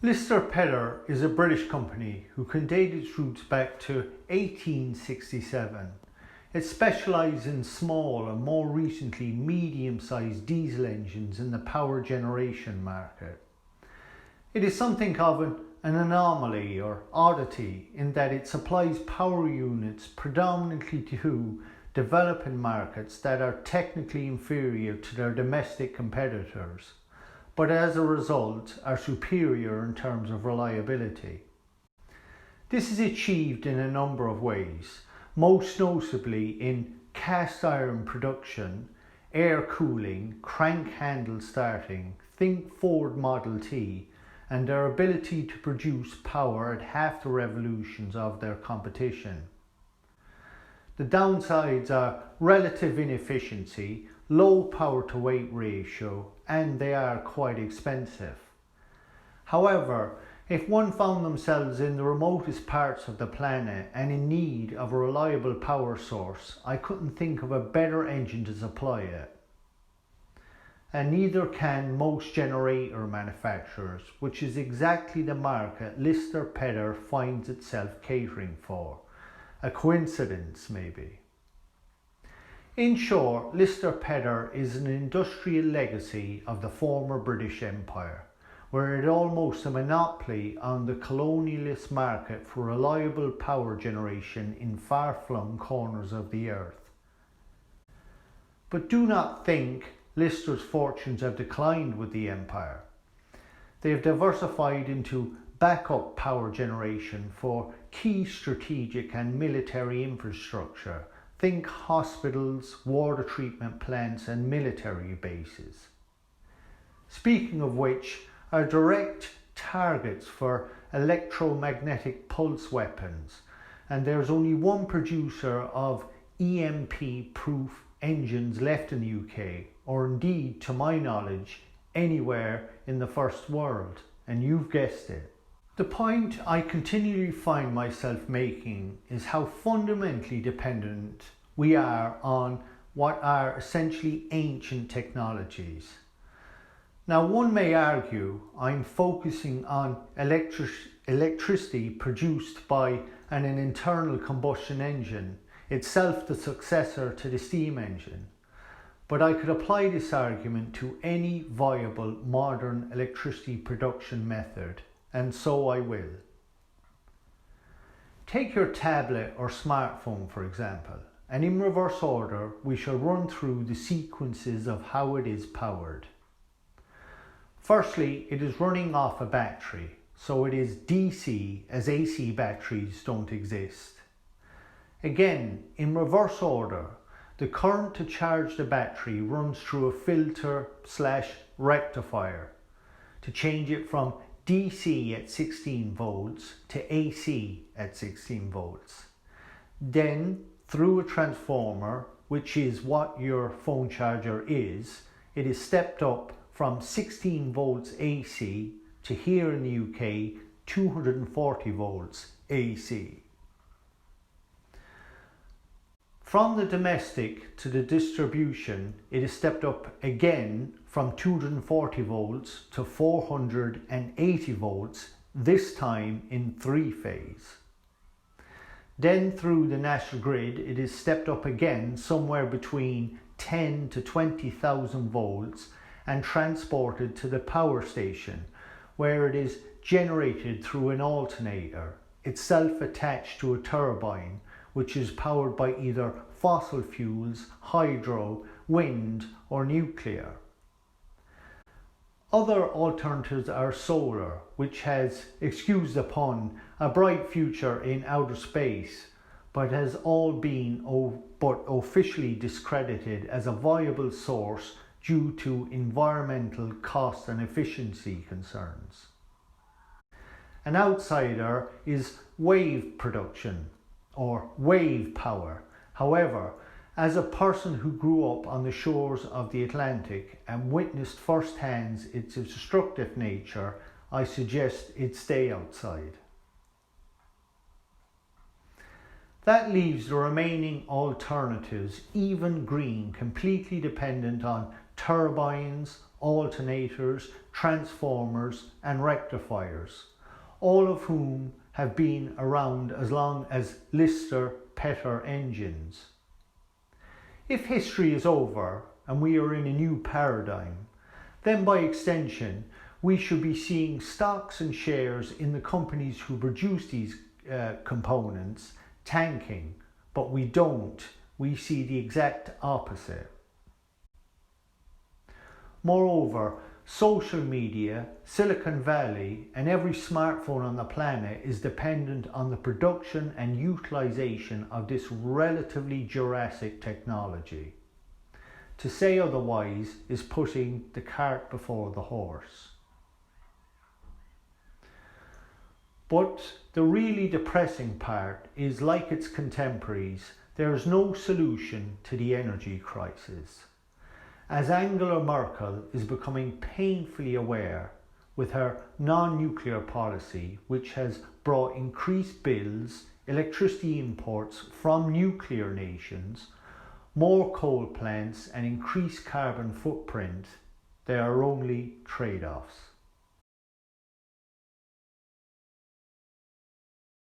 Lister Petter is a British company who can date its roots back to 1867. It specialised in small and more recently medium-sized diesel engines in the power generation market. It is something of an anomaly or oddity in that it supplies power units predominantly to developing markets that are technically inferior to their domestic competitors, but as a result are superior in terms of reliability. This is achieved in a number of ways, most notably in cast iron production, air cooling, crank handle starting, think Ford Model T, and their ability to produce power at half the revolutions of their competition. The downsides are relative inefficiency, low power to weight ratio, and they are quite expensive. However, if one found themselves in the remotest parts of the planet and in need of a reliable power source, I couldn't think of a better engine to supply it. And neither can most generator manufacturers, which is exactly the market Lister Petter finds itself catering for. A coincidence, maybe. In short, Lister Petter is an industrial legacy of the former British Empire, where it had almost a monopoly on the colonialist market for reliable power generation in far-flung corners of the earth. But do not think Lister's fortunes have declined with the empire. They have diversified into backup power generation for key strategic and military infrastructure. Think hospitals, water treatment plants and military bases. Speaking of which, are direct targets for electromagnetic pulse weapons, and there's only one producer of EMP-proof engines left in the UK, or indeed, to my knowledge, anywhere in the first world, and you've guessed it. The point I continually find myself making is how fundamentally dependent we are on what are essentially ancient technologies. Now, one may argue I'm focusing on electricity produced by an internal combustion engine, itself the successor to the steam engine. But I could apply this argument to any viable modern electricity production method, and so I will. Take your tablet or smartphone, for example, and in reverse order we shall run through the sequences of how it is powered. Firstly, it is running off a battery, so it is DC as AC batteries don't exist. Again, in reverse order, the current to charge the battery runs through a filter/rectifier to change it from DC at 16 volts to AC at 16 volts. Then, through a transformer, which is what your phone charger is, it is stepped up from 16 volts AC to, here in the UK, 240 volts AC. From the domestic to the distribution, it is stepped up again from 240 volts to 480 volts, this time in 3-phase. Then through the national grid, it is stepped up again somewhere between 10 to 20,000 volts and transported to the power station, where it is generated through an alternator, itself attached to a turbine, which is powered by either fossil fuels, hydro, wind or nuclear. Other alternatives are solar, which has, excuse the pun, a bright future in outer space, but has all been officially discredited as a viable source due to environmental cost and efficiency concerns. An outsider is wave production, or wave power. However, as a person who grew up on the shores of the Atlantic and witnessed firsthand its destructive nature, I suggest it stay outside. That leaves the remaining alternatives, even green, completely dependent on turbines alternators, transformers and rectifiers, all of whom have been around as long as Lister Petter engines. If history is over and we are in a new paradigm, then by extension we should be seeing stocks and shares in the companies who produce these components tanking, but we don't. We see the exact opposite. Moreover, social media, Silicon Valley, and every smartphone on the planet is dependent on the production and utilization of this relatively Jurassic technology. To say otherwise is putting the cart before the horse. But the really depressing part is, like its contemporaries, there is no solution to the energy crisis. As Angela Merkel is becoming painfully aware with her non-nuclear policy, which has brought increased bills, electricity imports from nuclear nations, more coal plants and increased carbon footprint, there are only trade-offs.